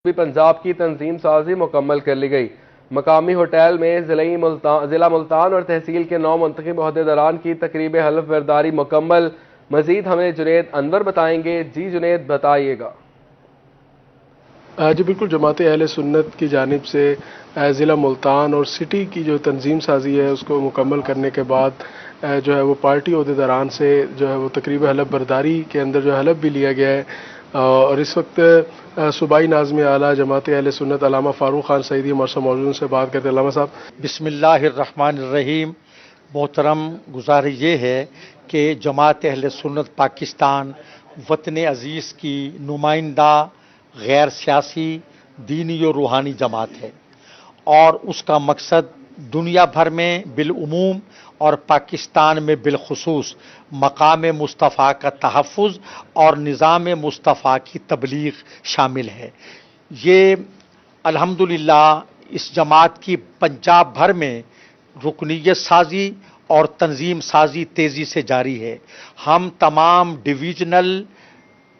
بھی پنجاب کی تنظیم سازی مکمل کر لی گئی۔ مقامی ہوٹل میں ضلع ملتان اور تحصیل کے 9 منتخب عہدیداران کی تقریب حلف برداری مکمل۔ مزید ہمیں جنید انور بتائیں گے۔ جی جنید بتائیے گا۔ جی بالکل، جماعت اہل سنت کی جانب سے ضلع ملتان اور سٹی کی جو تنظیم سازی ہے اس کو مکمل کرنے کے بعد جو ہے وہ پارٹی عہدیداران سے جو ہے وہ تقریب حلف برداری کے اندر جو حلف بھی لیا گیا ہے، اور اس وقت صوبائی ناظم اعلیٰ جماعت اہل سنت علامہ فاروق خان سعیدی ہمارے ساتھ موجود، سے بات کرتے ہیں۔ علامہ صاحب، بسم اللہ الرحمن الرحیم۔ محترم، گزارش یہ ہے کہ جماعت اہل سنت پاکستان وطن عزیز کی نمائندہ غیر سیاسی دینی و روحانی جماعت ہے، اور اس کا مقصد دنیا بھر میں بالعموم اور پاکستان میں بالخصوص مقام مصطفیٰ کا تحفظ اور نظام مصطفیٰ کی تبلیغ شامل ہے۔ یہ الحمدللہ اس جماعت کی پنجاب بھر میں رکنیت سازی اور تنظیم سازی تیزی سے جاری ہے۔ ہم تمام ڈویژنل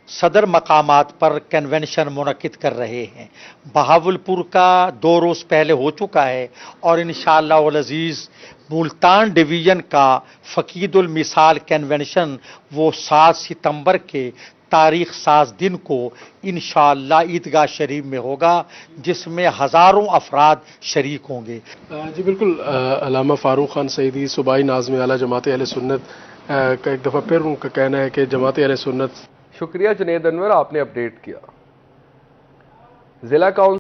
صدر مقامات پر کنونشن منعقد کر رہے ہیں۔ بہاولپور کا 2 روز پہلے ہو چکا ہے، اور انشاءاللہ العزیز ملتان ڈویژن کا فقید المثال کنونشن وہ 7 ستمبر کے تاریخ ساز دن کو انشاءاللہ عیدگاہ شریف میں ہوگا، جس میں ہزاروں افراد شریک ہوں گے۔ جی بالکل، علامہ فاروق خان سعیدی صوبائی ناظم اعلیٰ جماعت اہل سنت کا ایک دفعہ پھر ان کا کہنا ہے کہ جماعت اہل سنت۔ شکریہ جنید انور، آپ نے اپڈیٹ کیا۔ ضلع کونسل